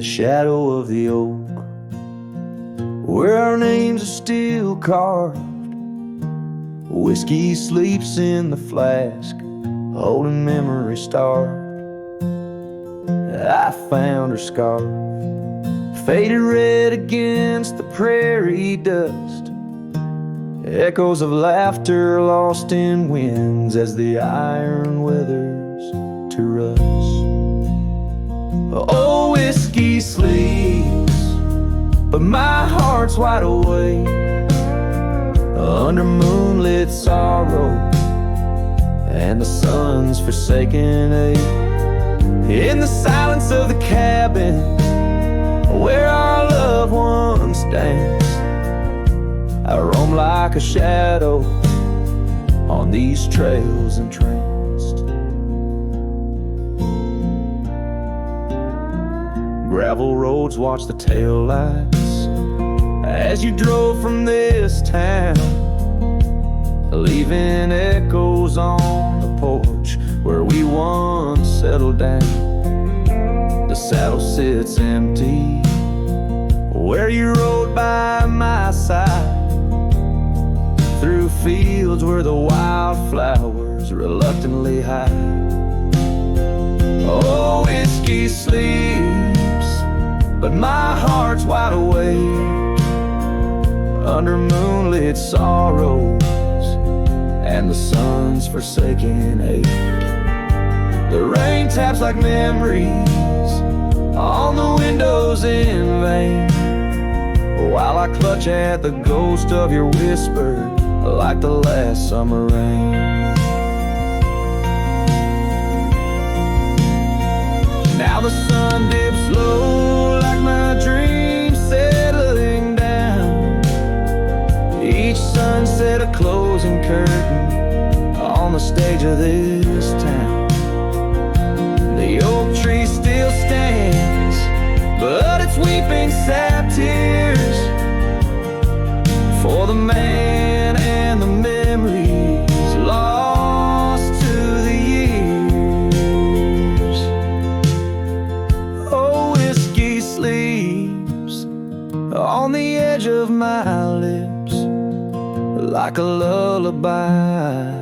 shadow of the oak, where our names are still carved. Whiskey sleeps in the flask, holding memory starved. I found her scarf, faded red against the prairie dust. Echoes of laughter lost in winds as the iron weathers to rust. Oh, whiskey sleeps, but my heart's wide awake under moonlit sorrow and the sun's forsaken ache. In the silence of the cabin where our loved ones danced, I roam like a shadow on these trails entranced. Gravel roads watch the tail lights as you drove from this town, leaving echoes on the porch where we once settled down. The saddle sits empty where you rode by my side, through fields where the wildflowers reluctantly hide. Oh, whiskey sleeps, but my heart's wide awake under moonlit sorrows and the sun's forsaken ache. The rain taps like memories on the windows in vain, while I clutch at the ghost of your whisper like the last summer rain. Now the sun dips low like my dreams settling down. Each sunset a closing curtain on the stage of this town. The oak tree still stands, but it's weeping sad tears for the man and the memories lost to the years. Oh, whiskey sleeps on the edge of my lips like a lullaby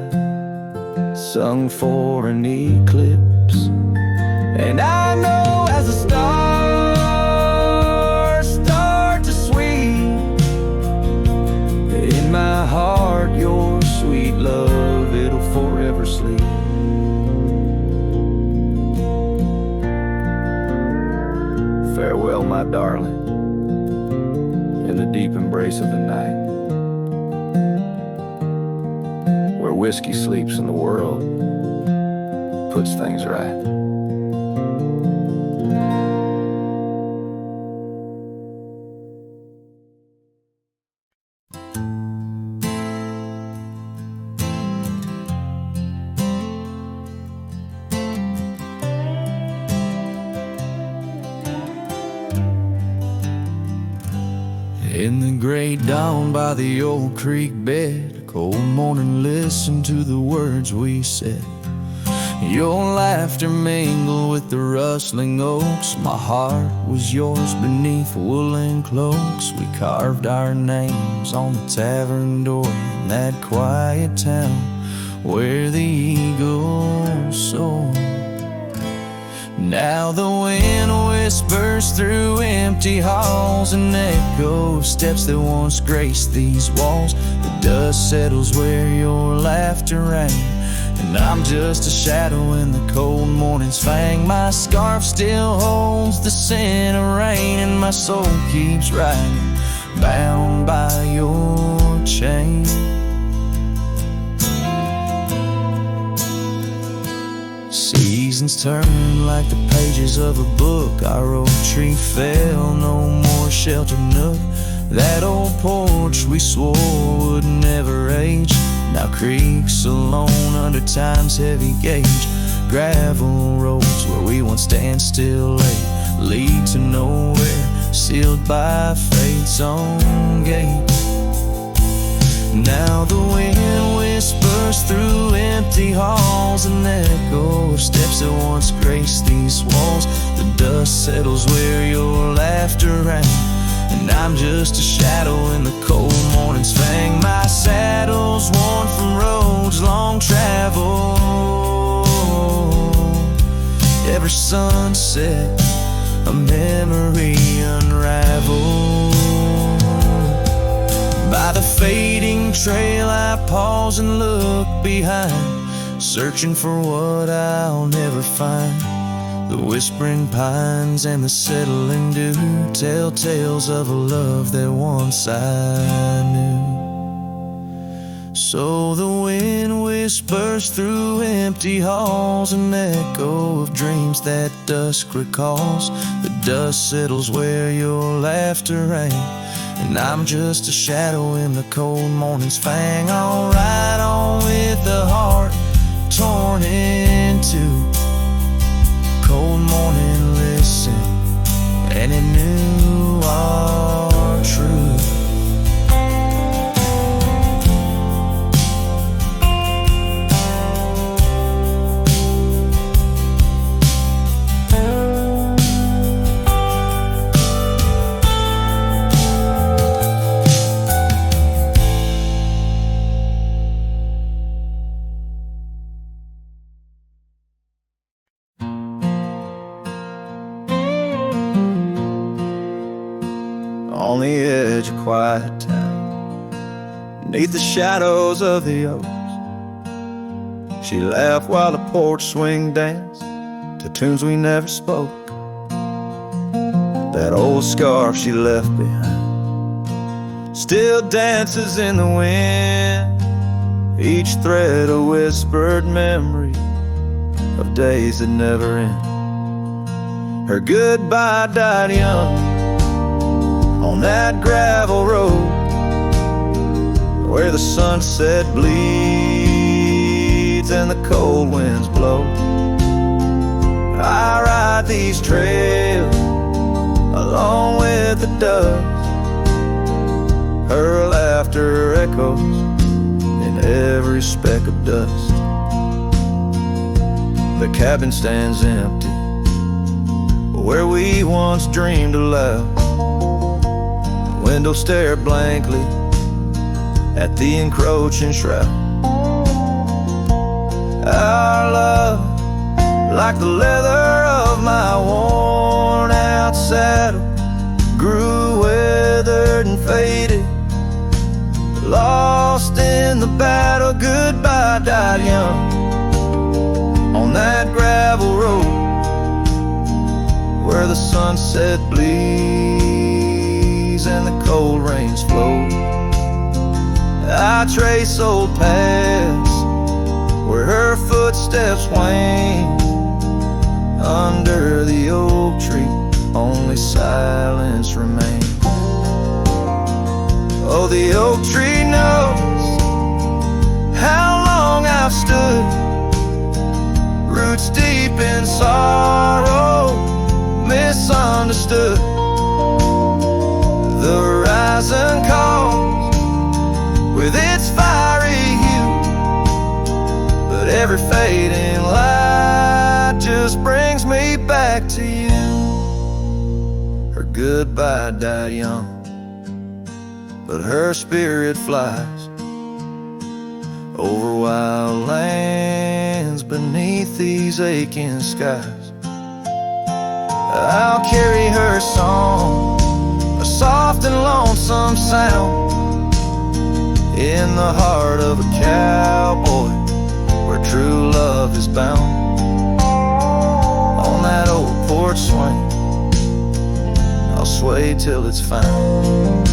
sung for an eclipse. And I know as the stars start to swing in my heart, your sweet love, it'll forever sleep. Farewell, my darling, in the deep embrace of the night, where whiskey sleeps and the world puts things right. In the gray dawn by the old creek bed, a cold morning, listen to the words we said. Your laughter mingled with the rustling oaks. My heart was yours beneath woolen cloaks. We carved our names on the tavern door in that quiet town where the eagles soar. Now the wind whispers through empty halls and echoes steps that once graced these walls. The dust settles where your laughter rang, and I'm just a shadow in the cold morning's fang. My scarf still holds the scent of rain, and my soul keeps riding, bound by your chain. Seasons turn like the pages of a book. Our oak tree fell, no more sheltered nook. That old porch we swore would never age now creaks alone under time's heavy gauge. Gravel roads where we once stand still late lead to nowhere, sealed by fate's own gate. Now the wind whispers through empty halls halls, an echo of steps that once graced these walls. The dust settles where your laughter rang, and I'm just a shadow in the cold morning's fang. My saddle's worn from roads long traveled. Every sunset, a memory unraveled. By the fading trail I pause and look behind, searching for what I'll never find. The whispering pines and the settling dew tell tales of a love that once I knew. So the wind whispers through empty halls, an echo of dreams that dusk recalls. The dust settles where your laughter rang, and I'm just a shadow in the cold morning's fang. I'll ride on with the heart torn in two. Cold morning, listen, and it knew our truth. On the edge of quiet town, beneath the shadows of the oaks, she laughed while the porch swing danced to tunes we never spoke. That old scarf she left behind still dances in the wind, each thread a whispered memory of days that never end. Her goodbye died young on that gravel road where the sunset bleeds and the cold winds blow. I ride these trails along with the dust. Her laughter echoes in every speck of dust. The cabin stands empty where we once dreamed aloud. Windows stare blankly at the encroaching shroud. Our love, like the leather of my worn out saddle, grew weathered and faded, lost in the battle. Goodbye died young on that gravel road where the sunset bleeds and the cold rains flow. I trace old paths where her footsteps wane. Under the oak tree, only silence remains. Oh, the oak tree knows how long I've stood, roots deep in sorrow, misunderstood. The horizon calls with its fiery hue, but every fading light just brings me back to you. Her goodbye died young, but her spirit flies over wild lands beneath these aching skies. I'll carry her song, a soft and lonesome sound, in the heart of a cowboy where true love is bound. On that old porch swing, I'll sway till it's found.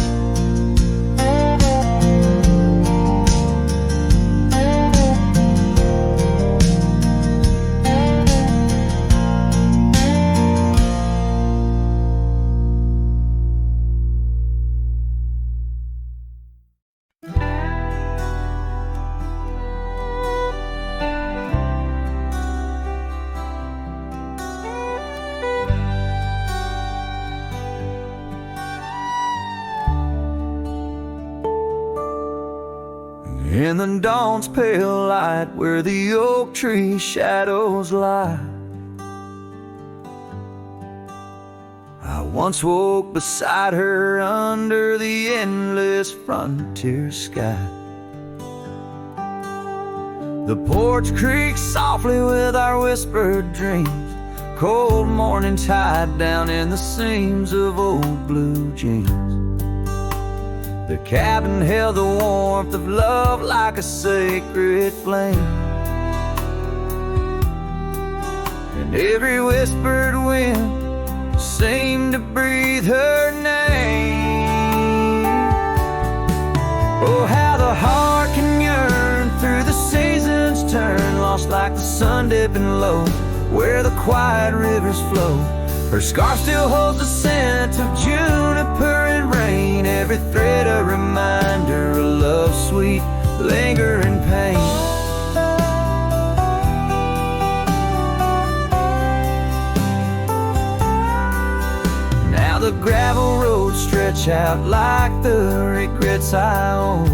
in the dawn's pale light, where the oak tree shadows lie. I once woke beside her under the endless frontier sky. The porch creaks softly with our whispered dreams, cold morning tide down in the seams of old blue jeans. The cabin held the warmth of love like a sacred flame, and every whispered wind seemed to breathe her name. Oh, how the heart can yearn through the seasons turn, lost like the sun dipping low where the quiet rivers flow. Her scarf still holds the scent of juniper and rain, every thread a reminder of love's sweet lingering pain. Now the gravel roads stretch out like the regrets I own.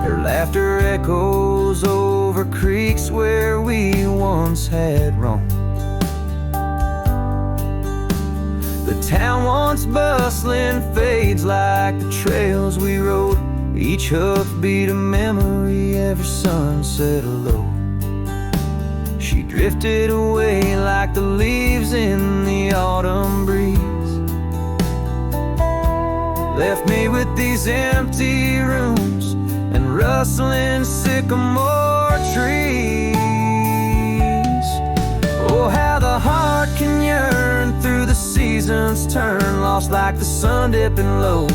Her laughter echoes over creeks where we once had roamed. The town once bustling fades like the trails we rode, each hoofbeat a memory every sunset low. She drifted away like the leaves in the autumn breeze, left me with these empty rooms and rustling sycamore trees. Oh, how the heart can yearn through the seasons turn, lost like the sun dipping low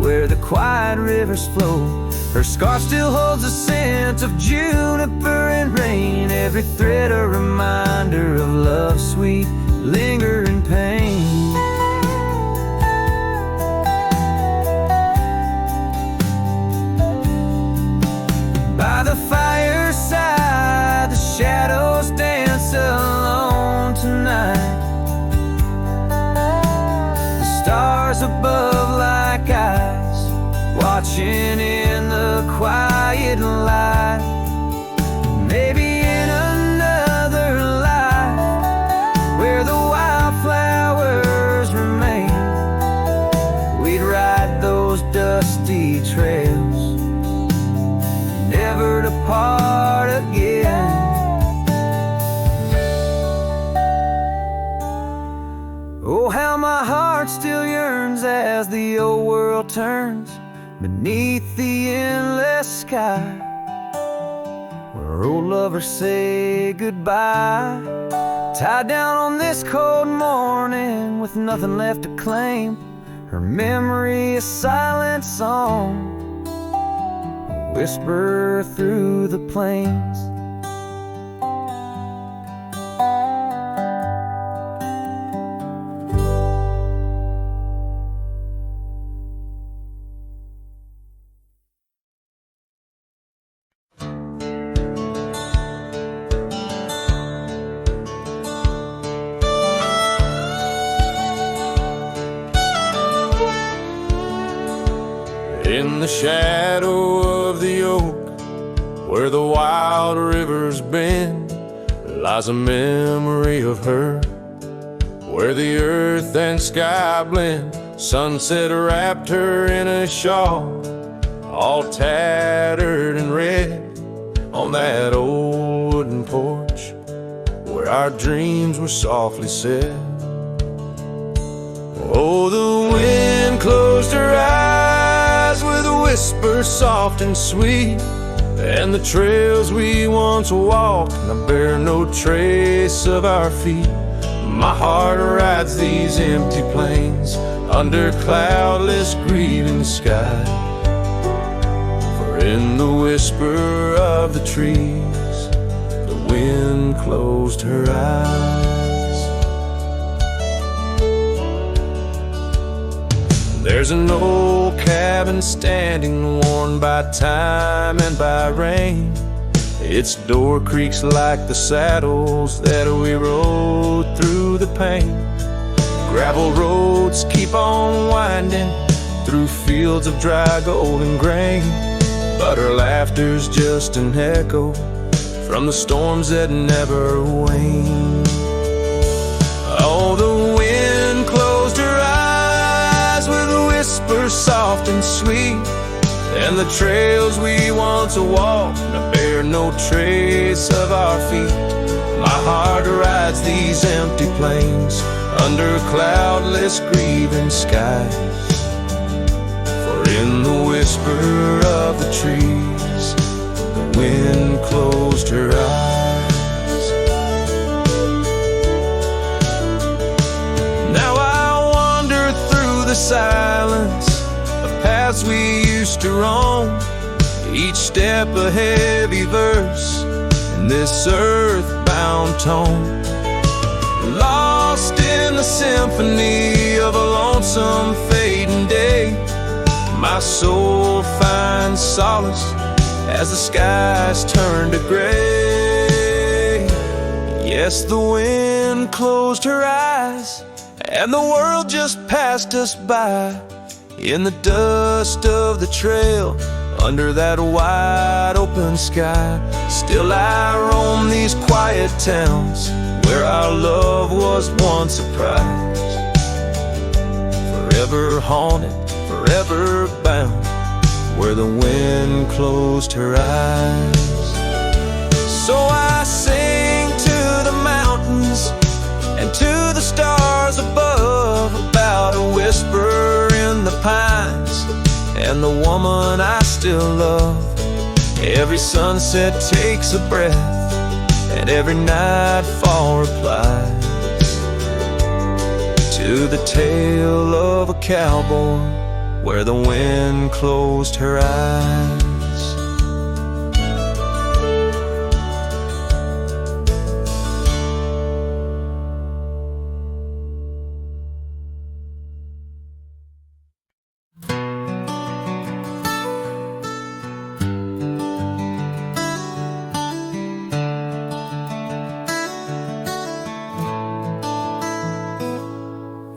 where the quiet rivers flow. Her scarf still holds the scent of juniper and rain, every thread a reminder of love's sweet lingering pain. By the fireside, the shadows dance alone tonight. The stars above like eyes, watching in the quiet light. Maybe in another life, where the wildflowers remain, we'd ride those dusty trails, never to part again. Oh, how my heart still yearns as the old world turns beneath the endless sky, where old lovers say goodbye, tied down on this cold morning with nothing left to claim. Her memory a silent song, whisper through the plains. In the shadow of the oak, where the wild rivers bend, lies a memory of her, where the earth and sky blend. Sunset wrapped her in a shawl, all tattered and red, on that old wooden porch where our dreams were softly said. Oh, the wind closed her eyes with a whisper soft and sweet, and the trails we once walked now bear no trace of our feet. My heart rides these empty plains under cloudless grieving sky, for in the whisper of the trees the wind closed her eyes. There's an old cabin standing, worn by time and by rain. Its door creaks like the saddles that we rode through the pain. Gravel roads keep on winding through fields of dry golden grain. But her laughter's just an echo from the storms that never wane. Oh, the wind closed her eyes with a whisper soft and sweet, and the trails we once walked now bear no trace of our feet. My heart rides these empty plains under cloudless grieving skies, for in the whisper of the trees the wind closed her eyes. Now I wander through the silence of paths we used to roam, each step a heavy verse in this earthbound tone, lost in the symphony of a lonesome fading day. My soul finds solace as the skies turn to gray. Yes, the wind closed her eyes and the world just passed us by, in the dust of the trail under that wide open sky. Still I roam these quiet towns where our love was once a prize, forever haunted, forever bound, where the wind closed her eyes. So I sing to the mountains and to the stars above about a whisper in the pines and the woman I still love. Every sunset takes a breath and every nightfall replies to the tale of a cowboy where the wind closed her eyes.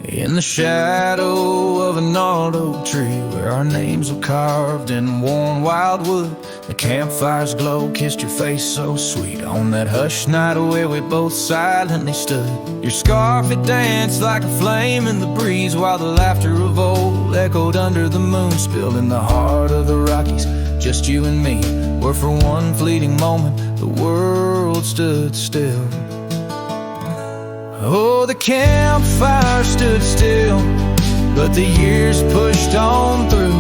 In the shadow of a gnarled oak tree, where our names were carved in worn wildwood, the campfire's glow kissed your face so sweet. On that hushed night where we both silently stood, your scarf it danced like a flame in the breeze, while the laughter of old echoed under the moon. Spilled in the heart of the Rockies, just you and me, where for one fleeting moment the world stood still. Oh, the campfire stood still, but the years pushed on through,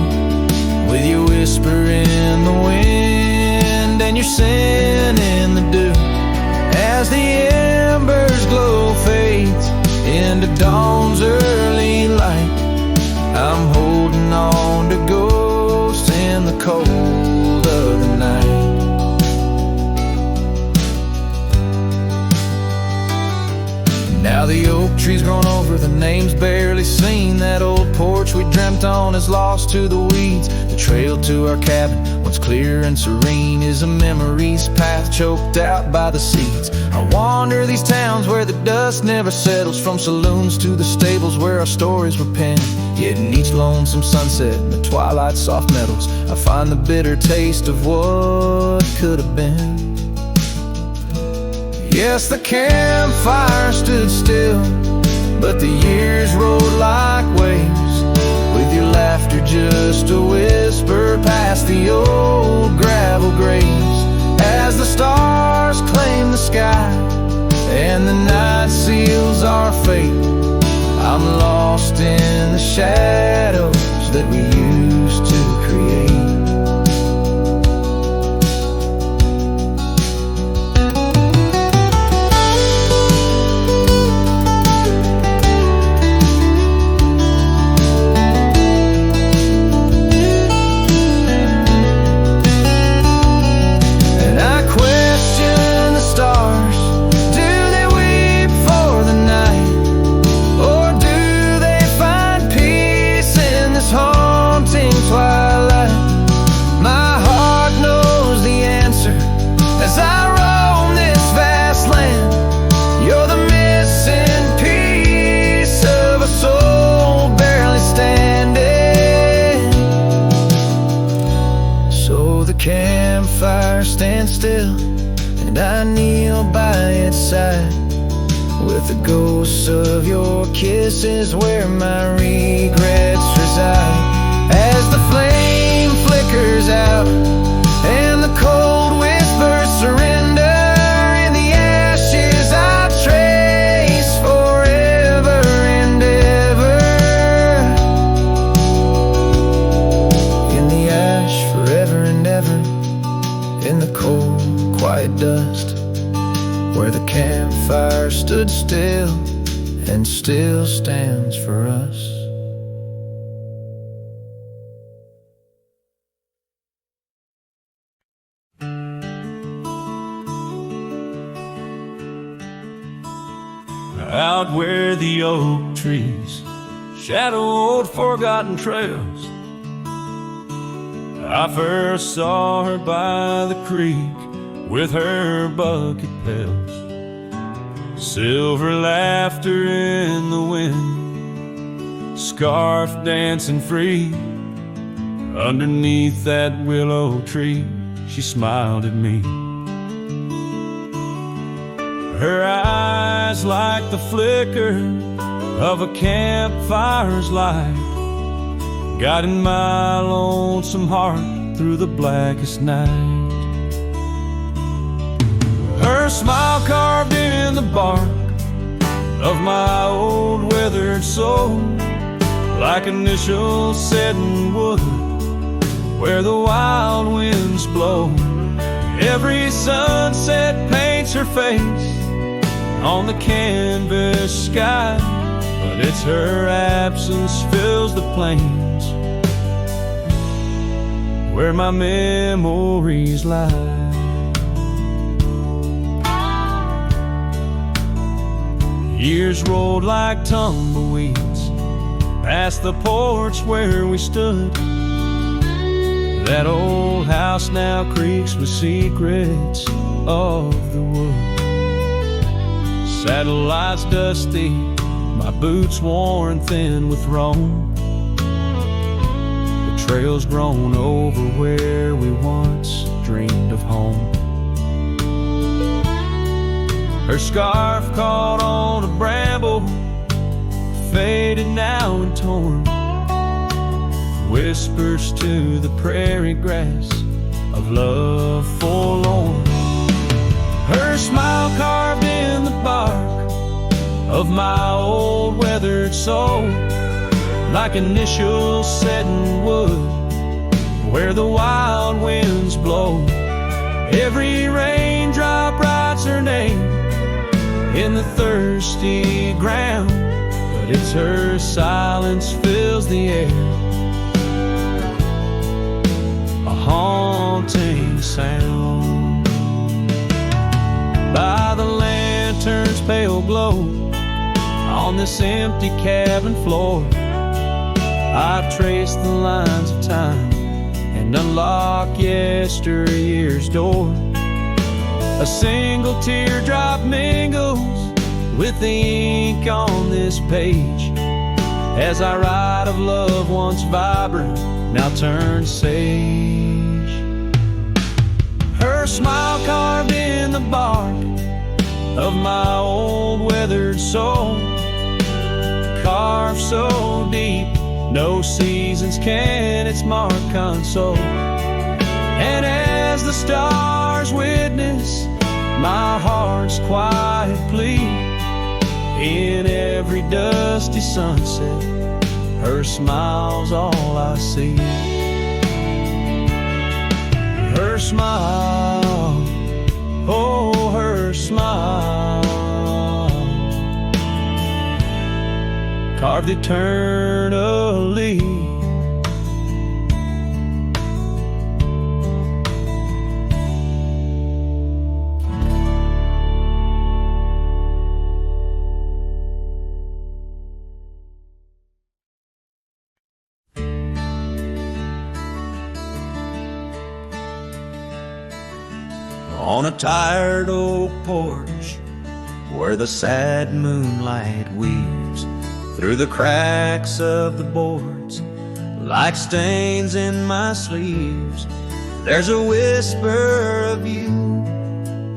with your whisper in the wind and your sin in the dew. As the embers glow fades into dawn's early light, I'm holding on to ghosts in the cold of the night. Now the oak tree's grown over, the name's barely seen. That old porch we dreamt on is lost to the weeds. The trail to our cabin, once clear and serene, is a memory's path choked out by the seeds. I wander these towns where the dust never settles, from saloons to the stables where our stories were penned. Yet in each lonesome sunset in the twilight's soft metals, I find the bitter taste of what could have been. Yes, the campfire stood still, but the years rolled like waves, with your laughter just a whisper past the old gravel graves. As the stars claim the sky and the night seals our fate, I'm lost in the shadows that we used to create. Twilight, still, and I kneel by its side, with the ghosts of your kisses where my regrets reside. As the flame flickers out and the cold whispers surrender, in the ashes I trace forever and ever. In the ash forever and ever, in the cold quiet dust, where the campfire stood still and still stands for us. Out where the oak trees shadow old forgotten trails, I first saw her by the creek with her bucket pails. Silver laughter in the wind, scarf dancing free. Underneath that willow tree, she smiled at me. Her eyes like the flicker of a campfire's light, guiding my lonesome heart through the blackest night. Her smile carved in the bark of my old weathered soul, like initials set in wood where the wild winds blow. Every sunset paints her face on the canvas sky, but it's her absence fills the plains where my memories lie. Years rolled like tumbleweeds past the porch where we stood. That old house now creaks with secrets of the wood. Satellites dusty, my boots worn thin with Rome. The trail's grown over where we once dreamed of home. Her scarf caught on a bramble, faded now and torn, whispers to the prairie grass of love forlorn. Her smile carved in the bark of my old weathered soul, like initials set in wood where the wild winds blow. Every raindrop writes her name in the thirsty ground, but it's her silence fills the air, a haunting sound. By the lantern's pale glow on this empty cabin floor, I trace the lines of time and unlock yesteryear's door. A single teardrop mingles with the ink on this page as I write of love once vibrant, now turned sage. Her smile carved in the bark of my old weathered soul, carved so deep no seasons can its mark console. And as the stars witness my heart's quiet plea, in every dusty sunset her smile's all I see. Her smile, oh her smile, carved eternally. On a tired oak porch where the sad moonlight weaves through the cracks of the boards like stains in my sleeves, There's a whisper of you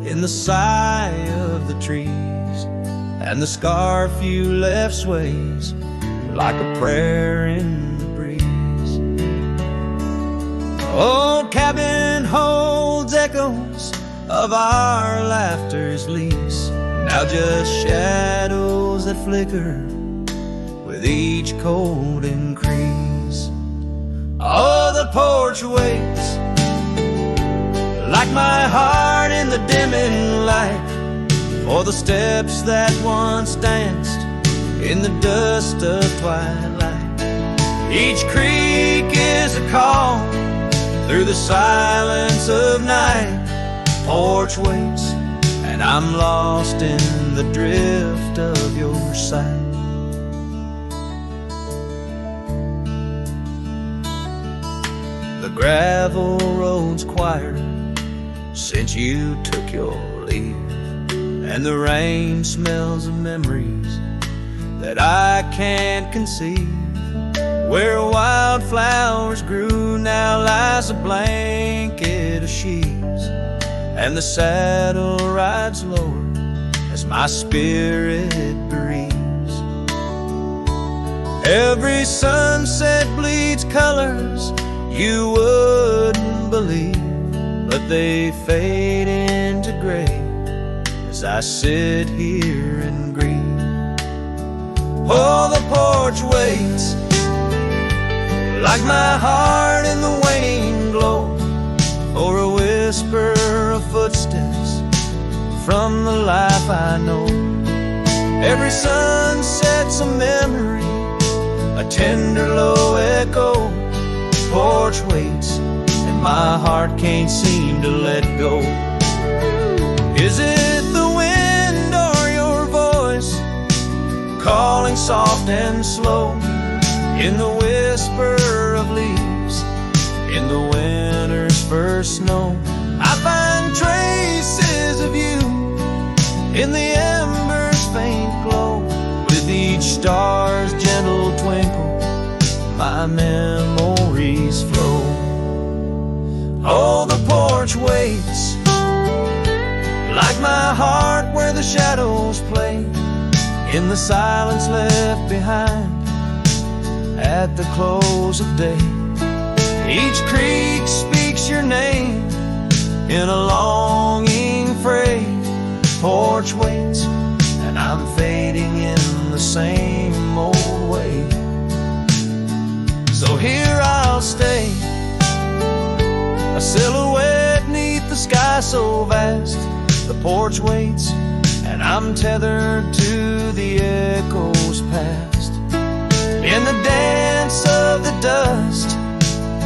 in the sigh of the trees, and the scarf you left sways like a prayer in the breeze. Old cabin holds echoes of our laughter's lease, now just shadows that flicker with each cold increase. Oh, the porch waits like my heart in the dimming light for the steps that once danced in the dust of twilight. Each creak is a call through the silence of night. Porch waits, and I'm lost in the drift of your sight. The gravel road's quieter since you took your leave, and the rain smells of memories that I can't conceive. Where wildflowers grew now lies a blanket of sheaves, and the saddle rides lower as my spirit bereaves. Every sunset bleeds colors you wouldn't believe, but they fade into gray as I sit here and grieve. Oh, the porch waits like my heart in the waning glow for a whisper of footsteps from the life I know. Every sunset's a memory, a tender low echo. Porch waits, and my heart can't seem to let go. Is it the wind or your voice calling soft and slow in the whisper of leaves in the winter's first snow? I find traces of you in the embers' faint glow. With each star's gentle twinkle, my memories flow. Oh, the porch waits like my heart where the shadows play in the silence left behind at the close of day. Each creek speaks your name in a longing fray. Porch waits, and I'm fading in the same old way. So here I'll stay, a silhouette neath the sky so vast. The porch waits, and I'm tethered to the echoes past. In the dance of the dust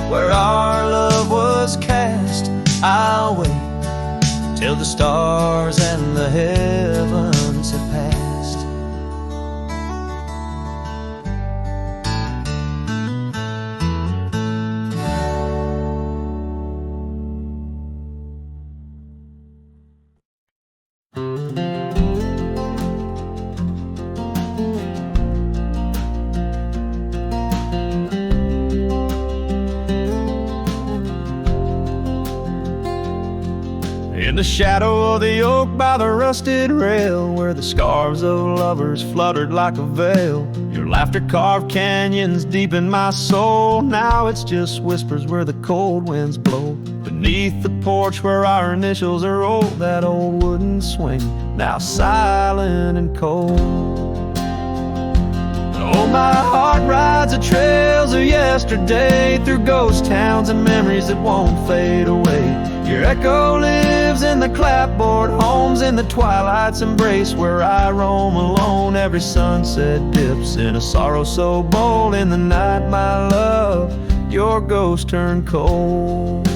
where our love was cast, I'll wait till the stars and the heavens have passed. In the shadow of the oak by the rusted rail, where the scarves of lovers fluttered like a veil, your laughter carved canyons deep in my soul. Now it's just whispers where the cold winds blow. Beneath the porch where our initials are rolled, that old wooden swing, now silent and cold. Oh, my heart rides the trails of yesterday, through ghost towns and memories that won't fade away. Your echo lives in the clapboard homes, in the twilight's embrace where I roam alone. Every sunset dips in a sorrow so bold. In the night, my love, your ghost turned cold.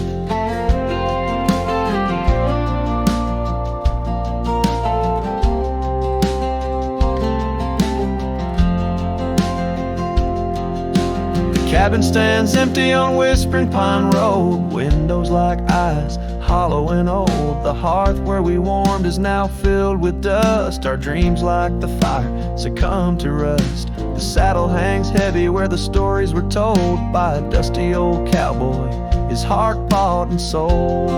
Cabin stands empty on Whispering Pine Road, windows like eyes, hollow and old. The hearth where we warmed is now filled with dust. Our dreams like the fire succumb to rust. The saddle hangs heavy where the stories were told by a dusty old cowboy his heart, bought, and sold.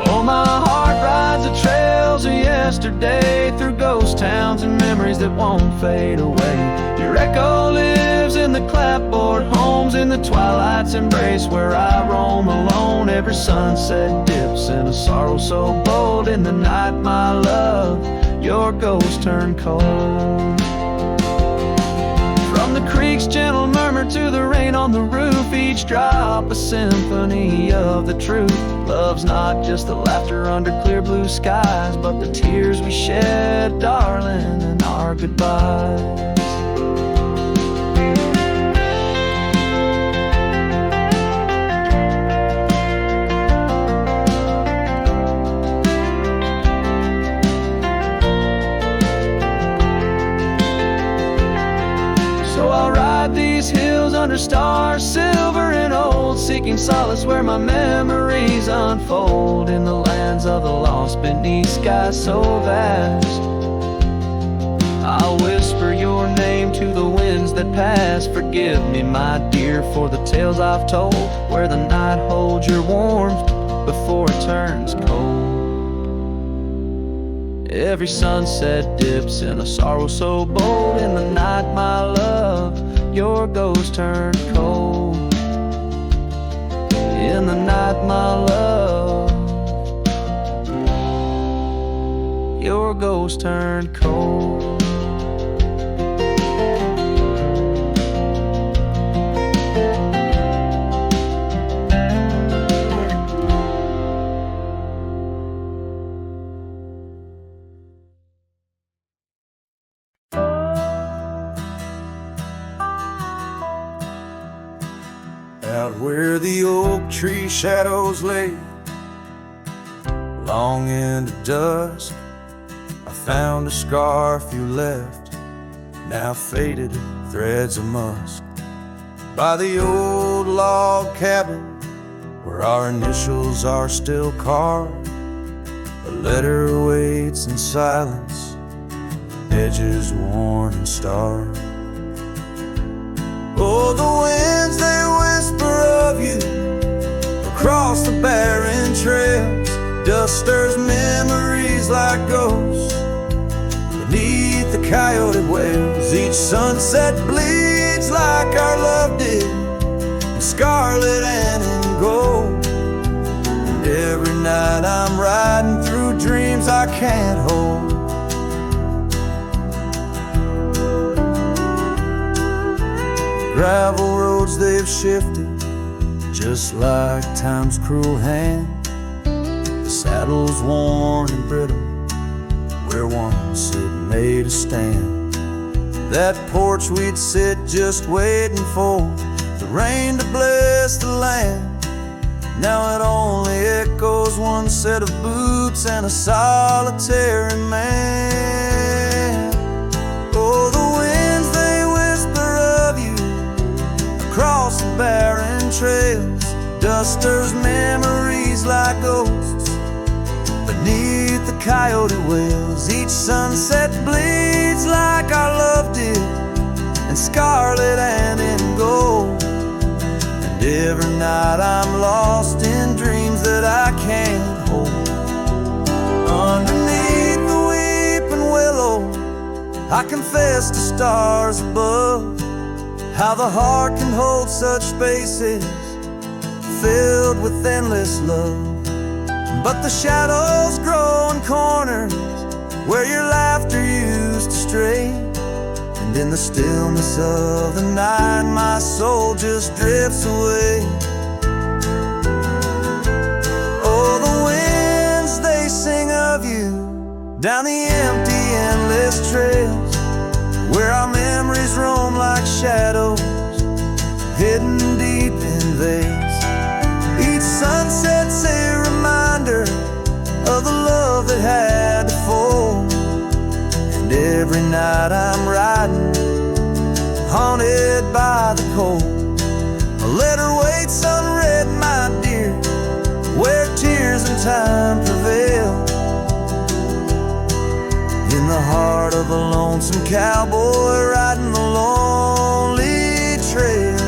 Oh, my heart rides the trails of yesterday, through ghost towns and memories that won't fade away. Your echo lives in the clapboard homes, in the twilight's embrace where I roam alone. Every sunset dips in a sorrow so bold. In the night, my love, your ghost turned cold. From the creek's gentle murmur to the rain on the roof, each drop a symphony of the truth. Love's not just the laughter under clear blue skies, but the tears we shed, darling, and our goodbyes. Hills under stars, silver and old, seeking solace where my memories unfold. In the lands of the lost, beneath skies so vast, I'll whisper your name to the winds that pass. Forgive me, my dear, for the tales I've told, where the night holds your warmth before it turns cold. Every sunset dips in a sorrow so bold. In the night, my love, your ghost turned cold. In the night, my love, your ghost turned cold. Out where the oak tree shadows lay, long into dusk, I found a scarf you left, now faded threads of musk. By the old log cabin, where our initials are still carved, a letter waits in silence, edges worn and starved. Oh, the winds, they whisper of you across the barren trails. Dust stirs memories like ghosts beneath the coyote wails. Each sunset bleeds like our love did, in scarlet and in gold. And every night I'm riding through dreams I can't hold. Gravel roads, they've shifted just like time's cruel hand. The saddle's worn and brittle where once it made a stand. That porch we'd sit just waiting for the rain to bless the land. Now it only echoes one set of boots and a solitary man. Oh, the winds, they whisper of you across the barren trails. Dust stirs memories like ghosts beneath the coyote wails. Each sunset bleeds like our love did, in scarlet and in gold. And every night I'm lost in dreams that I can't hold. Underneath the weeping willow, I confess to stars above, how the heart can hold such spaces filled with endless love. But the shadows grow in corners where your laughter used to stray. And in the stillness of the night, my soul just drifts away. Oh, the winds, they sing of you down the empty, endless trails, where our memories roam like shadows, hidden deep in veils. Each sunset's a reminder of the love that had to fold. And every night I'm riding, haunted by the cold. A letter waits unread, my dear, where tears and time prevail. In the heart of a lonesome cowboy riding the lonely trail.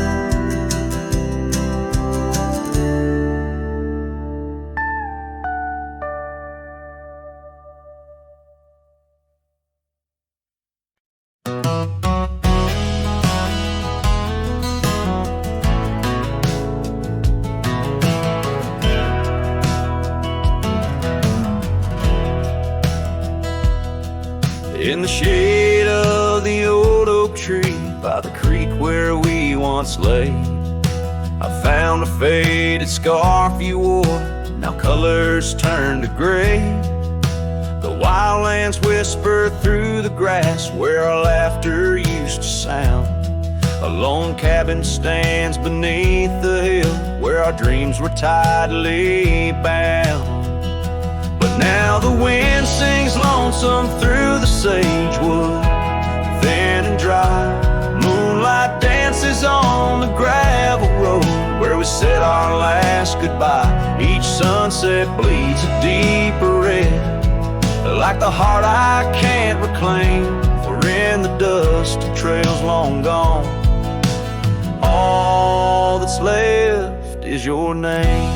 in the shade of the old oak tree by the creek where we once lay. I found a faded scarf you wore, now colors turn to gray. The wildlands whisper through the grass where our laughter used to sound. A lone cabin stands beneath the hill where our dreams were tightly bound. But now the wind sings lonesome through the sagewood, thin and dry. Moonlight dances on the gravel road where we said our last goodbye. Each sunset bleeds a deeper red, like the heart I can't reclaim. For in the dust of trails long gone, all that's left is your name.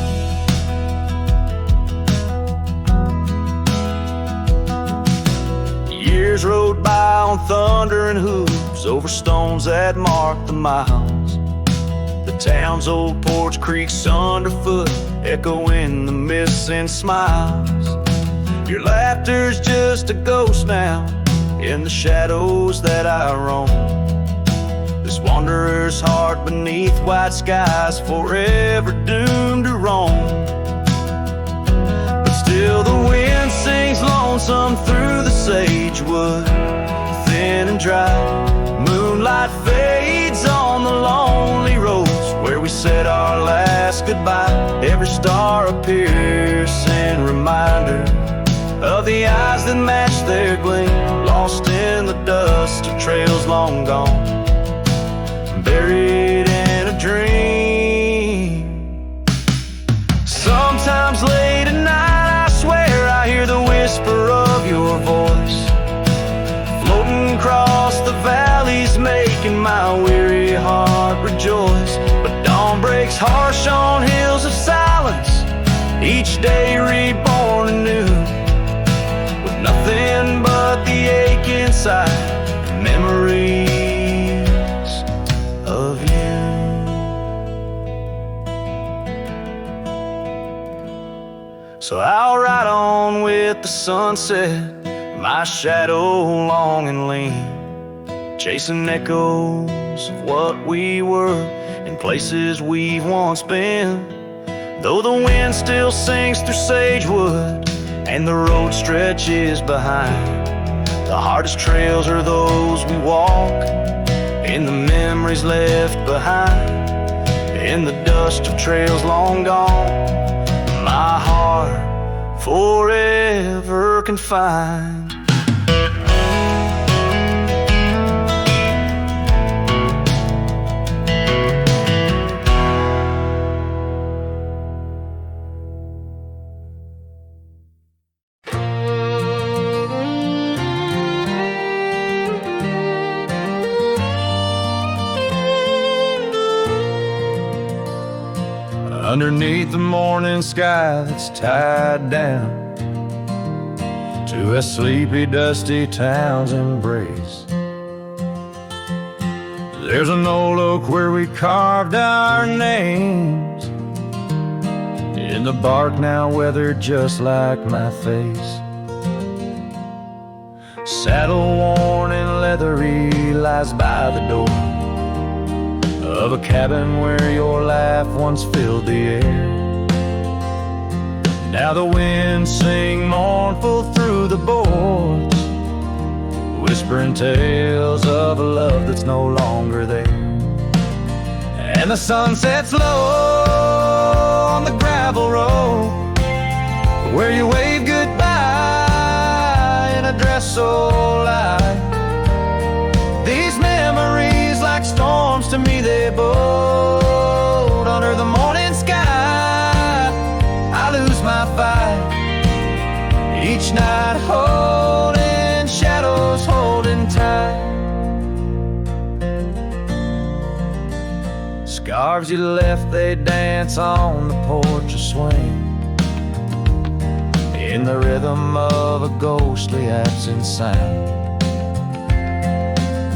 Years rode by on thundering hooves over stones that marked the miles. The town's old porch creaks underfoot, echoing the missing smiles. Your laughter's just a ghost now in the shadows that I roam. This wanderer's heart beneath white skies, forever doomed to roam. But still the wind sings lonesome through the sagewood, thin and dry. Moonlight fades on the lonely roads where we said our last goodbye. Every star a piercing reminder of the eyes that match their gleam, lost in the dust of trails long gone, buried in a dream. Sometimes late at night I swear I hear the whisper of your voice, floating across the valleys, making my weary heart rejoice. But dawn breaks harsh on hills of silence, each day reborn anew, nothing but the ache inside, memories of you. So I'll ride on with the sunset, my shadow long and lean, chasing echoes of what we were in places we've once been. Though the wind still sings through sagewood and the road stretches behind, the hardest trails are those we walk, in the memories left behind, in the dust of trails long gone, my heart forever confined. Underneath the morning sky that's tied down to a sleepy, dusty town's embrace, there's an old oak where we carved our names in the bark now weathered just like my face. Saddle worn and leathery lies by the door of a cabin where your laugh once filled the air. Now the winds sing mournful through the boards, whispering tales of a love that's no longer there. And the sun sets low on the gravel road where you wave goodbye in a dress so light. These memories like storms to me, they bold under the morning sky. I lose my fight each night, holding shadows, holding tight. Scarves you left, they dance on the porch or swing in the rhythm of a ghostly absent sound.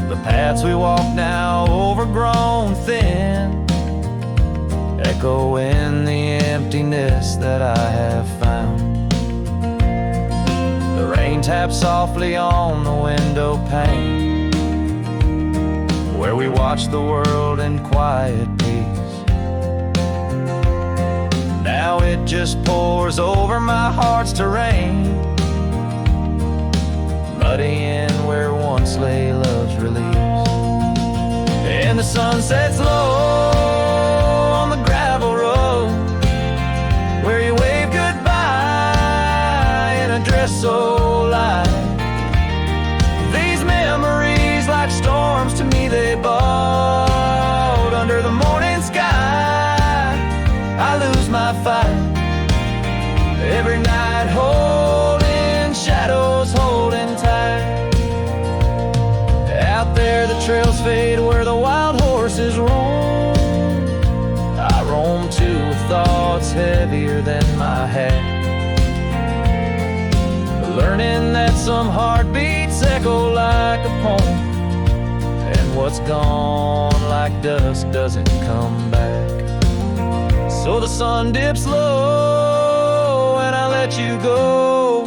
The paths we walk now overgrown thin, echo in the emptiness that I have found. The rain taps softly on the window pane, where we watch the world in quiet peace. Now it just pours over my heart's terrain, muddying where once lay love's release. And the sun sets low on the gravel road, where you wave goodbye in a dress so light. These memories, like storms to me, they bought. Under the morning sky, I lose my fight. Every night holding shadows, holding tight. Out there the trails fade where the wild horses roam. I roam too with thoughts heavier than my hat, learning that some heartbeats echo like a poem, and what's gone like dust doesn't come back. So the sun dips low and I let you go,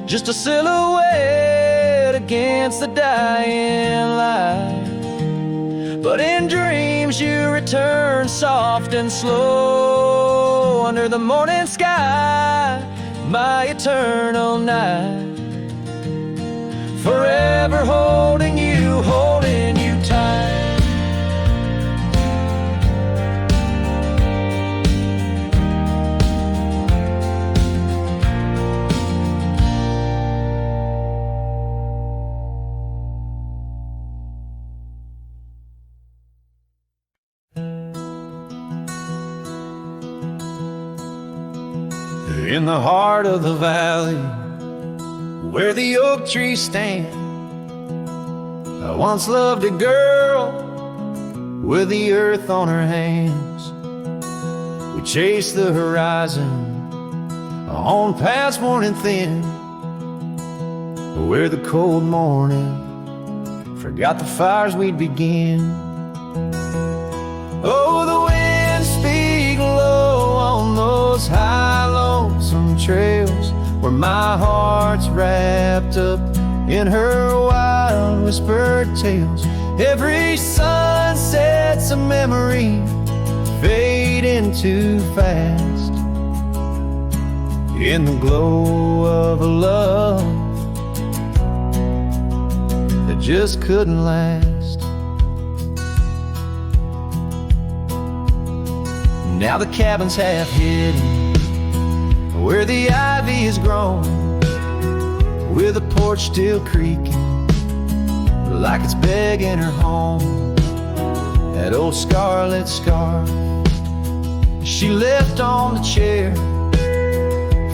just a silhouette against the dying light. But in dreams you return soft and slow, under the morning sky, my eternal night. Forever holding you tight. In the heart of the valley, where the oak trees stand, I once loved a girl with the earth on her hands. We chased the horizon on paths worn and thin, where the cold morning forgot the fires we'd begin. Oh, the wind speak low on those high lonesome trails, where my heart's wrapped up in her wild whispered tales. Every sunset's a memory fading too fast, in the glow of a love that just couldn't last. Now the cabin's half hidden where the ivy has grown, with the porch still creaking like it's begging her home. That old scarlet scarf she left on the chair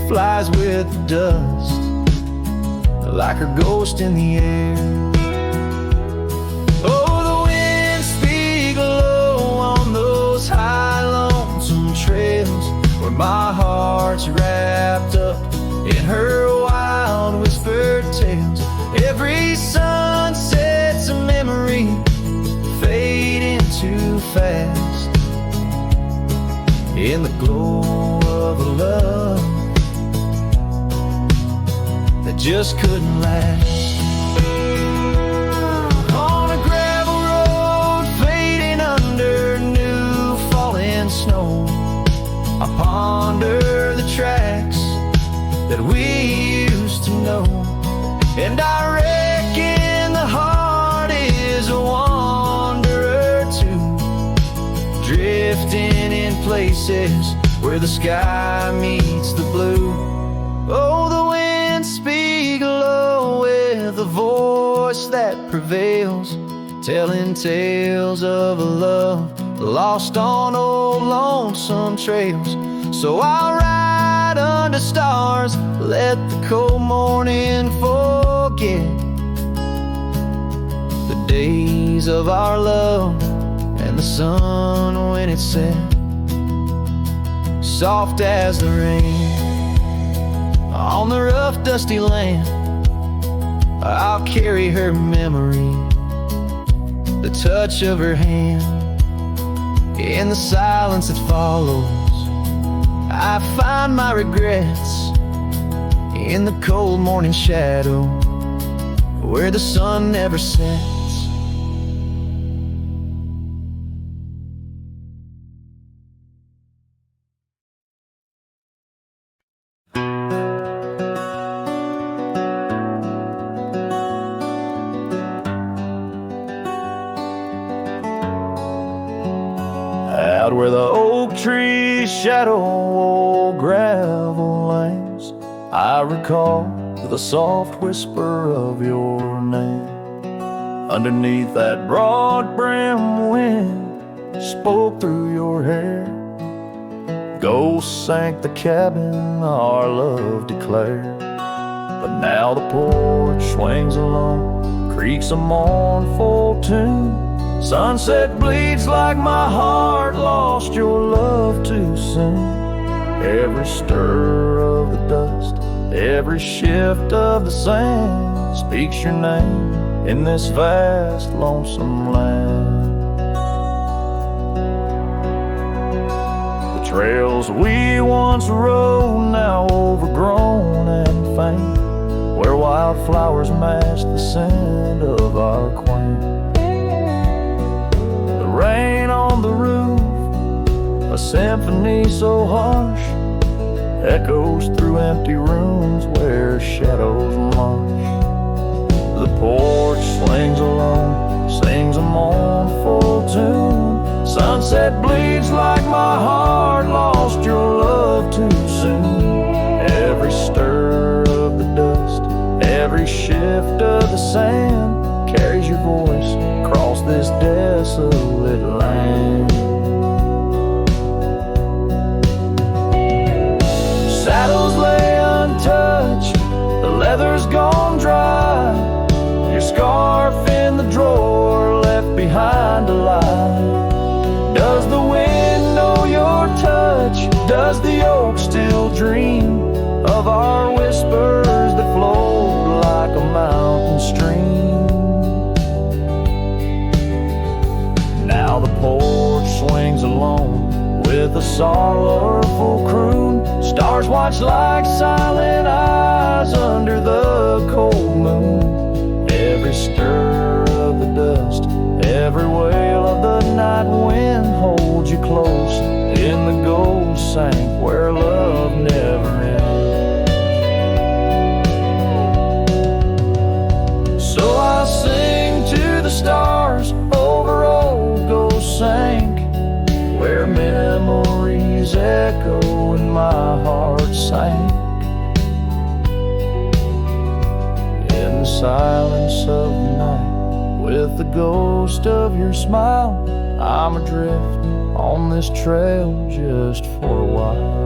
flies with the dust like her ghost in the air. Oh, the wind speak low on those high lonesome trails, where my heart's wrapped up in her wild whispered tales. Every sunset's a memory fading too fast, in the glow of a love that just couldn't last. On a gravel road fading under new falling snow, I ponder the tracks that we used to know. And I reckon the heart is a wanderer too, drifting in places where the sky meets the blue. Oh, the wind speak low with a voice that prevails, telling tales of a love lost on old lonesome trails. So I'll ride under stars, let the cold morning forget the days of our love and the sun when it set, soft as the rain on the rough dusty land. I'll carry her memory, the touch of her hand. In the silence that follows, I find my regrets in the cold morning shadow where the sun never sets. Out where the oak trees shadow old gravel lanes, I recall the soft whisper of your name. Underneath that broad brim wind spoke through your hair. Ghosts sank the cabin our love declared. But now the porch swings alone, creaks a mournful tune. Sunset bleeds like my heart lost your love too soon. Every stir of the dust, every shift of the sand speaks your name in this vast, lonesome land. The trails we once rode, now overgrown and faint, where wildflowers match the scent of our quaint. The rain on the roof, a symphony so harsh, echoes through empty rooms where shadows march. The porch swings alone, sings a mournful tune. Sunset bleeds like my heart lost your love too soon. Every stir of the dust, every shift of the sand carries your voice across this desolate land. Saddles lay untouched, the leather's gone dry. Your scarf in the drawer left behind to lie. Does the wind know your touch? Does the oak still dream of our whispers that flowed like a mountain stream? Now the porch swings alone with a sorrowful croon. Stars watch like silent eyes under the cold moon. Every stir of the dust, every wail of the night wind holds you close in the gold sank where love never ends. So I sing to the stars over old ghost sank, where memories echo and my heart sank. In the silence of the night, with the ghost of your smile, I'm adrift on this trail just for a while.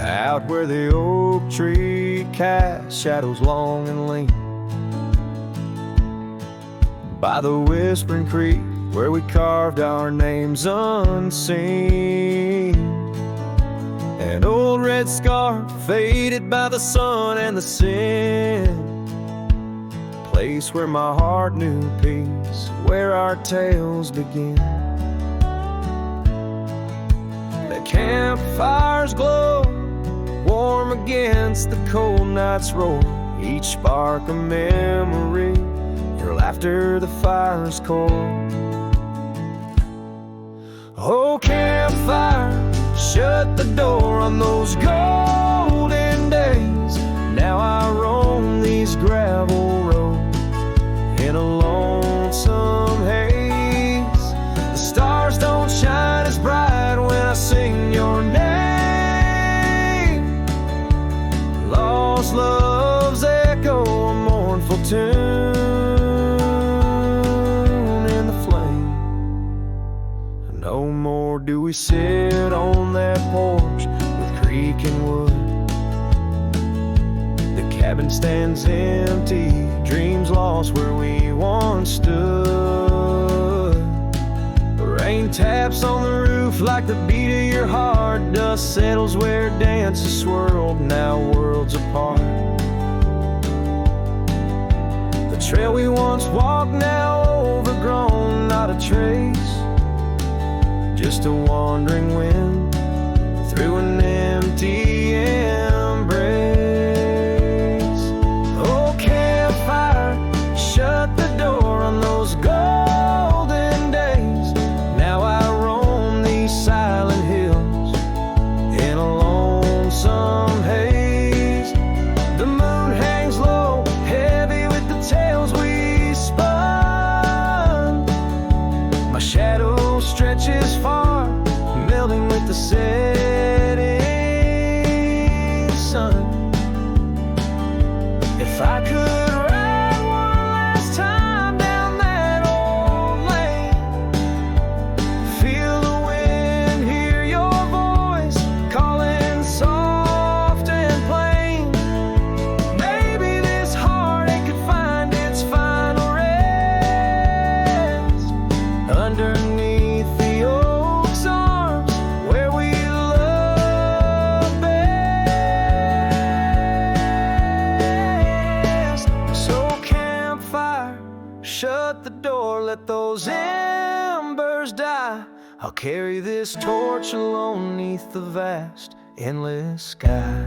Out where the oak tree casts shadows long and lean, by the whispering creek where we carved our names unseen. An old red scarf faded by the sun and the sin, place where my heart knew peace, where our tales begin. The campfire's glow, warm against the cold night's roar, each spark a memory, your laughter the fire's core. Oh campfire, shut the door on those golden days. Now I roam these gravel roads in a lonesome haze. The stars don't shine as bright when I sing your name. Lost love's echo, a mournful tune in the flame. No more do we sit on that porch with creaking wood. The cabin stands empty, dreams lost where we once stood. The rain taps on the roof like the beat of your heart. Dust settles where dances swirled, now worlds apart. The trail we once walked, now overgrown, not a trace, just a wandering wind through an empty embrace. Oh, campfire, shut the door on those golden days. Now I roam these silent hills in a lonesome haze. The moon hangs low, heavy with the tales we spun. My shadow stretches far, melting with the setting sun. If I could ride one last time down that old lane, feel the wind, hear your voice calling soft and plain, maybe this heartache could find its final rest underneath the oak's arms where we love best. So campfire, shut the door, let those embers die. I'll carry this torch alone neath the vast, endless sky.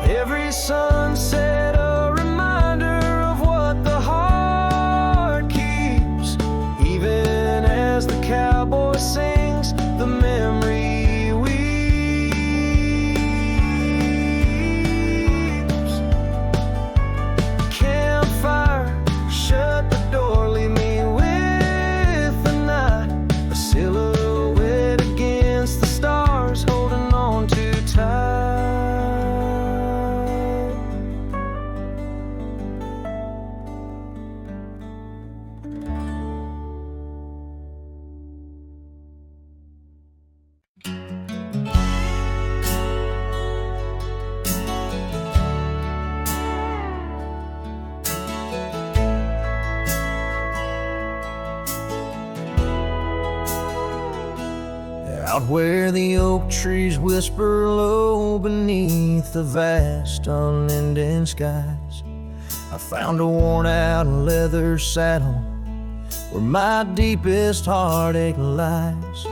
Every sunset a reminder of what the heart keeps. Even as the cowboy sings, the memory weeps. Campfire, shut the door, leave me with the night. A silhouette against the stars, holding on too tight. Out where the oak trees whisper low beneath the vast unending skies, I found a worn-out leather saddle where my deepest heartache lies.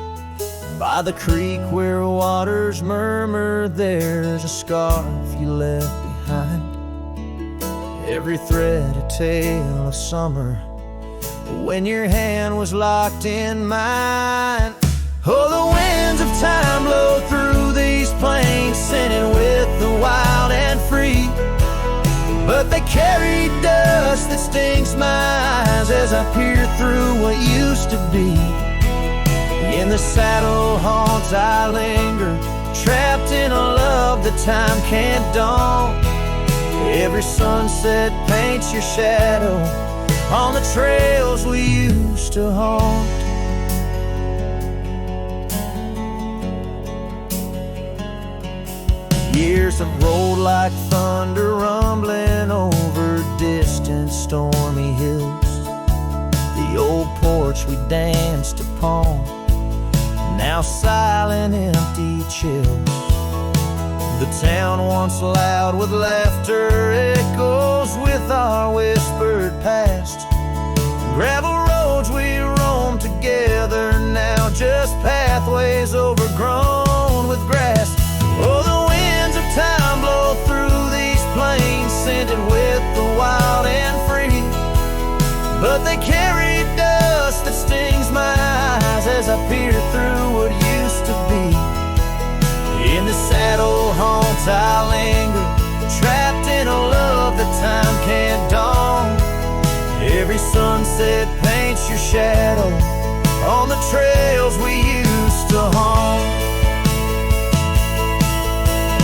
By the creek where waters murmur, there's a scarf you left behind. Every thread a tale of summer when your hand was locked in mine. Oh, the winds of time blow through these plains, scented with the wild and free. But they carry dust that stings my eyes as I peer through what used to be. In the saddle haunts I linger, trapped in a love that time can't daunt. Every sunset paints your shadow on the trails we used to haunt. Years have rolled like thunder, rumbling over distant stormy hills. The old porch we danced upon, now silent, empty chills. The town once loud with laughter echoes with our whispered past. Gravel roads we roam together, now just pathways overgrown with grass. Oh, the winds of time blow through these plains, scented with the wild and free. But they carry dust that stings my eyes as I peer through what used to be. In the saddle haunts I linger, trapped in a love that time can't daunt. Every sunset paints your shadow on the trails we used to haunt.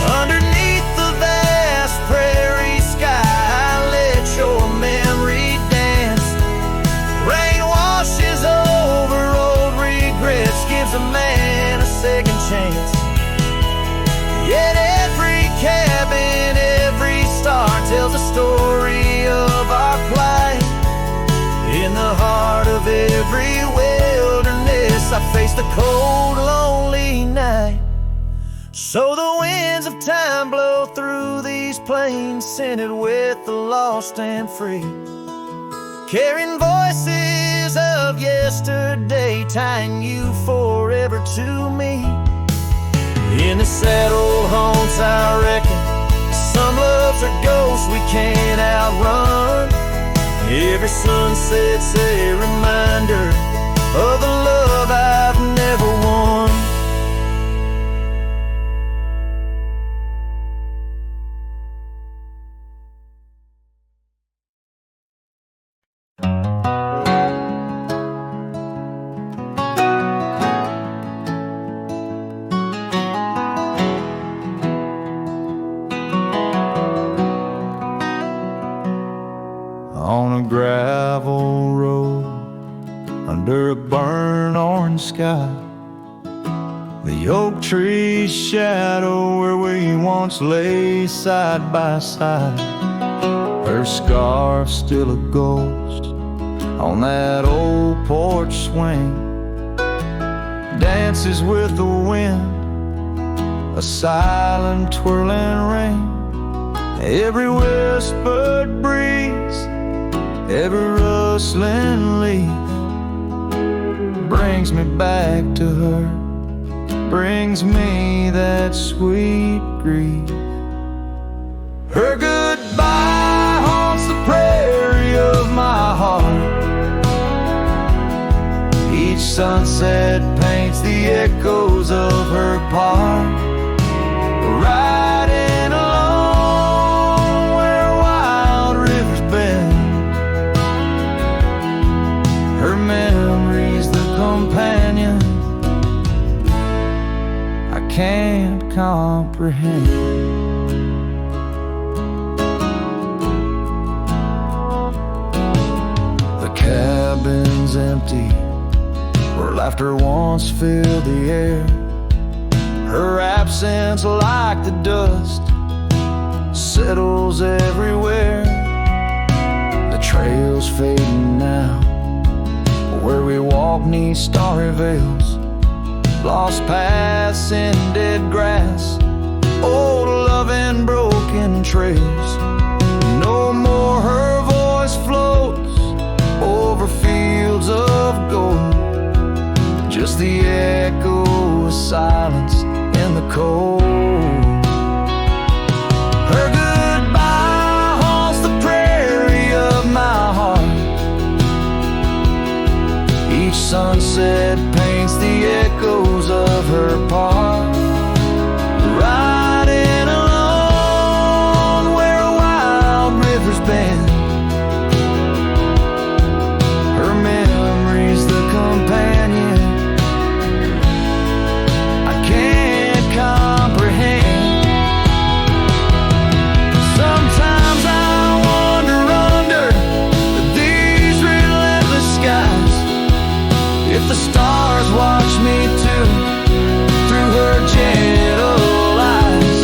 Underneath the vast prairie sky, I let your memory dance. Rain washes over old regrets, gives a man a second chance. Yet every cabin, every cold, lonely night. So the winds of time blow through these plains, scented with the lost and free, carrying voices of yesterday, tying you forever to me. In the sad old haunts, I reckon some loves are ghosts we can't outrun. Every sunset's a reminder of the love I've never won. On a gravel road under a burnt orange sky, the oak tree's shadow where we once lay side by side. Her scarf's still a ghost on that old porch swing, dances with the wind, a silent twirling ring. Every whispered breeze, every rustling leaf brings me back to her, brings me that sweet grief. Her goodbye haunts the prairie of my heart. Each sunset paints the echoes of her part, riding along where wild rivers bend. Her memory's the companion I can't comprehend. The cabin's empty where laughter once filled the air. Her absence, like the dust, settles everywhere. The trail's fading now, where we walk 'neath starry veils, lost paths in dead grass, old love and broken trails. No more her voice floats over fields of gold, just the echo of silence in the cold. Her goodbye haunts the prairie of my heart. Each sunset paints the echoes of her part, riding along where wild rivers bend. Her memory's the companion I can't comprehend. Sometimes I wander under these relentless skies, if the stars watch me too, through her gentle eyes.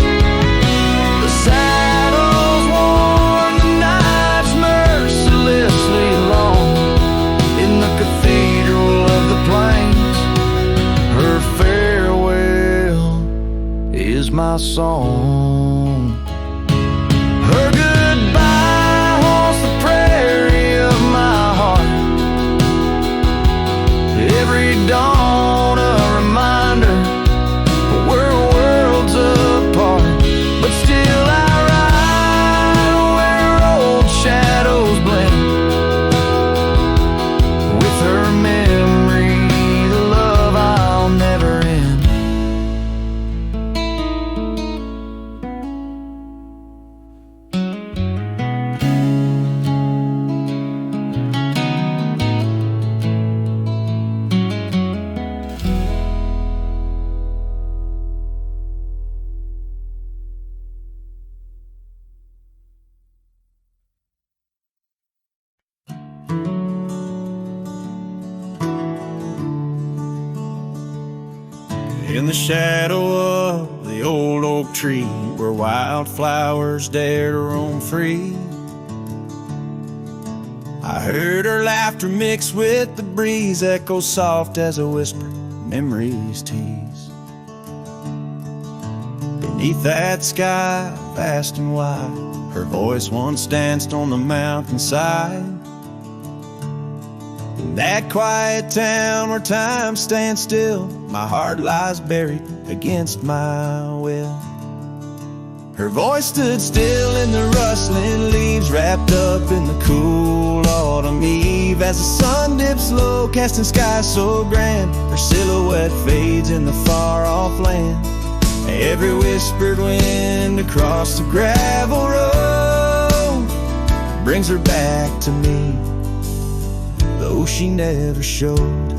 The saddles worn, the nights mercilessly long, in the cathedral of the plains, her farewell is my song. Her goodbye haunts the prairie of my heart. Every dawn a reminder we're worlds apart, but still I ride where old shadows blend. With her memory, the love I'll never end. In the shadow of the old oak tree, where wildflowers dare to roam free, I heard her laughter mix with the breeze, echo soft as a whisper, memories tease. Beneath that sky, vast and wide, her voice once danced on the mountainside. In that quiet town where time stands still, my heart lies buried against my will. Her voice stood still in the rustling leaves, wrapped up in the cool autumn eve. As the sun dips low, casting skies so grand, her silhouette fades in the far-off land. Every whispered wind across the gravel road brings her back to me, though she never showed.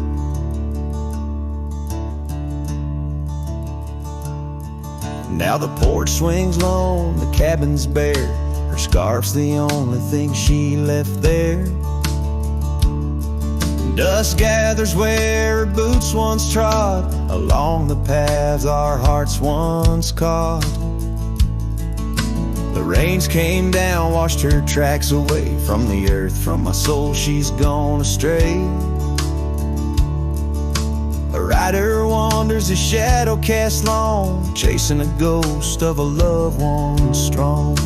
Now the porch swings lone, the cabin's bare, her scarf's the only thing she left there. Dust gathers where her boots once trod, along the paths our hearts once caught. The rains came down, washed her tracks away from the earth, from my soul she's gone astray. A rider wanders, a shadow cast long, chasing a ghost of a loved one strong.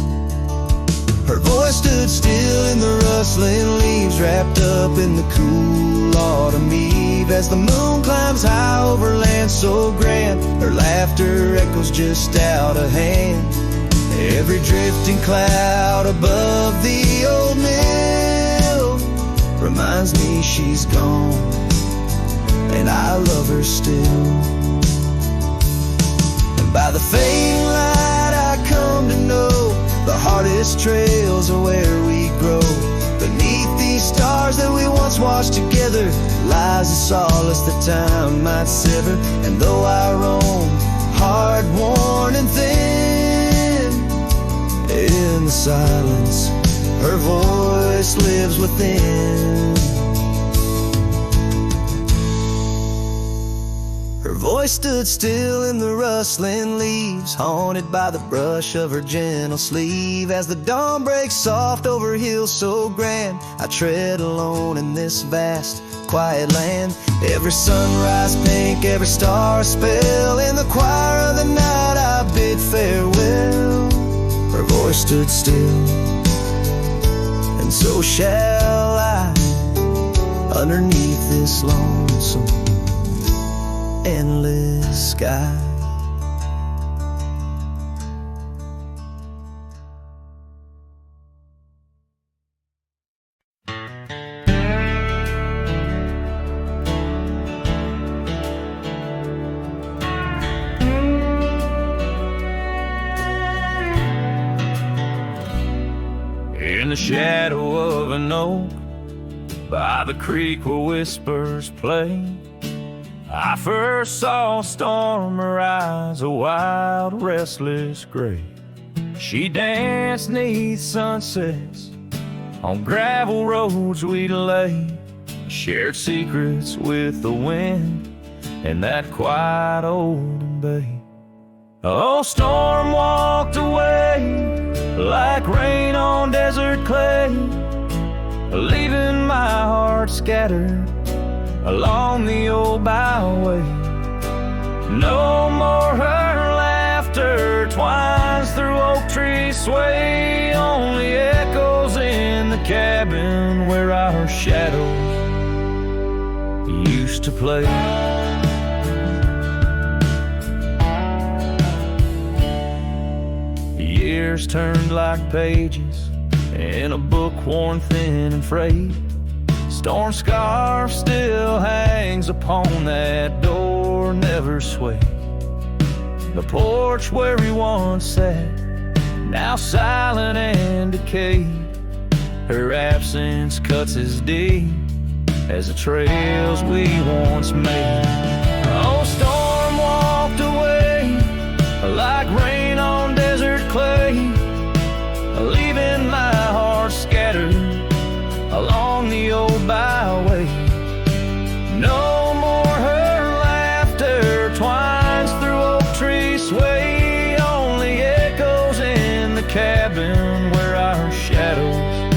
Her voice stood still in the rustling leaves, wrapped up in the cool autumn eve. As the moon climbs high over land so grand, her laughter echoes just out of hand. Every drifting cloud above the old mill reminds me she's gone, and I love her still. And by the fading light I come to know, the hardest trails are where we grow. Beneath these stars that we once watched together lies a solace that time might sever. And though I roam, hard, worn and thin, in the silence her voice lives within. Her voice stood still in the rustling leaves, haunted by the brush of her gentle sleeve. As the dawn breaks soft over hills so grand, I tread alone in this vast, quiet land. Every sunrise pink, every star a spell, in the choir of the night I bid farewell. Her voice stood still, and so shall I, underneath this lonesome endless sky. In the shadow of an oak, by the creek where whispers play, I first saw a storm arise, a wild, restless gray. She danced 'neath sunsets on gravel roads we'd lay, shared secrets with the wind in that quiet old bay. Oh, storm walked away like rain on desert clay, leaving my heart scattered along the old byway. No more her laughter twines through oak tree sway, only echoes in the cabin where our shadows used to play. Years turned like pages in a book worn thin and frayed. Storm scarf still hangs upon that door, never swayed. The porch where we once sat, now silent and decayed. Her absence cuts as deep as the trails we once made. Oh, storm walked away like rain on desert clay, leaving my heart scattered along the old byway. No more her laughter twines through oak tree sway, only echoes in the cabin where our shadows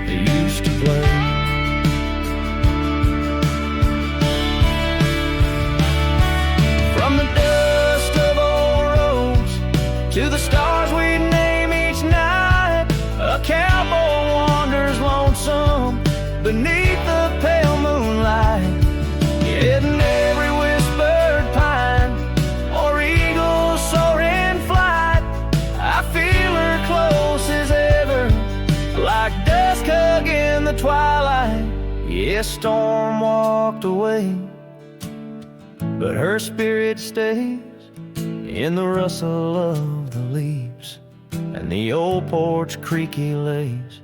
used to play. twilight, yeah, storm walked away, but her spirit stays in the rustle of the leaves and the old porch creaky lays.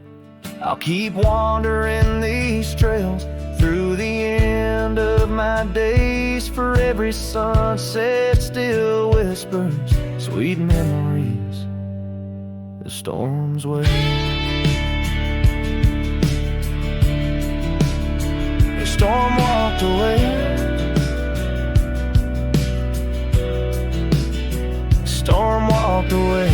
I'll keep wandering these trails through the end of my days, for every sunset still whispers sweet memories the storm's way. The storm walked away, the storm walked away.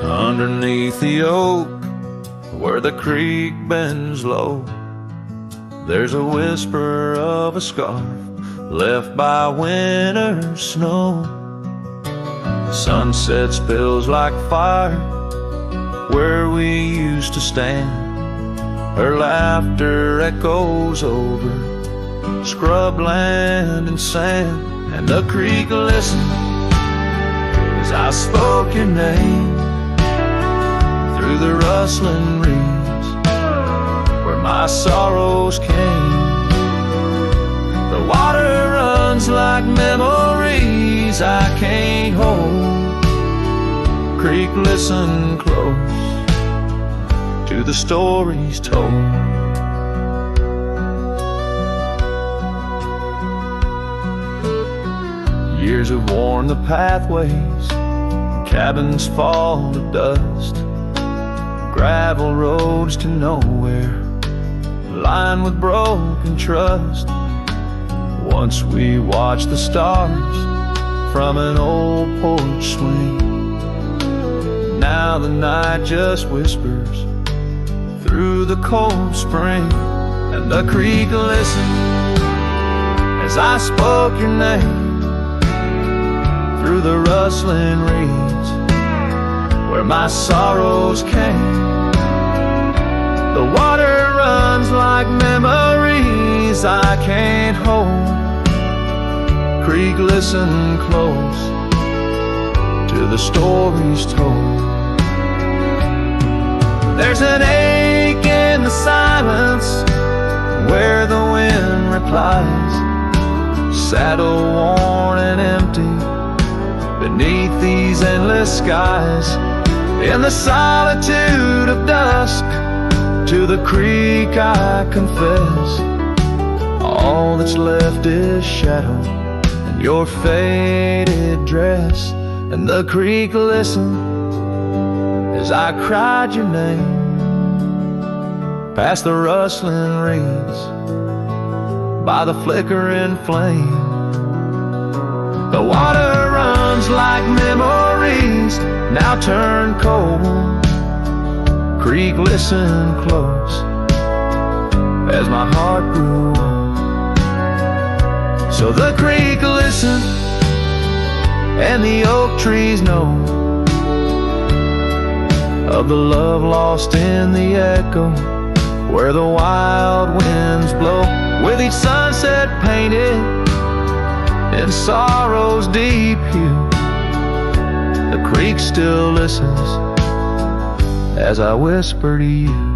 Underneath the oak, where the creek bends low, there's a whisper of a scarf left by winter snow. Sunset spills like fire where we used to stand. Her laughter echoes over scrubland and sand, and the creek listened as I spoke your name through the rustling reeds where my sorrows came. The water runs like memories I can't hold. Creek, listen close to the stories told. Years have worn the pathways, cabins fall to dust, gravel roads to nowhere, lined with broken trust. Once we watched the stars from an old porch swing. Now the night just whispers through the cold spring, and the creek listened as I spoke your name through the rustling reeds where my sorrows came. The water runs like memories I can't hold. Creek, listen close to the stories told. There's an ache in the silence where the wind replies, saddle worn and empty beneath these endless skies. In the solitude of dusk, to the creek I confess, all that's left is shadow and your faded dress. And the creek listened as I cried your name past the rustling reeds by the flickering flame. The water runs like memories now turn cold. Creek, listen close as my heart grew old. So the creek listened and the oak trees know of the love lost in the echo where the wild winds blow, with each sunset painted in sorrow's deep hue. The creek still listens as I whisper to you.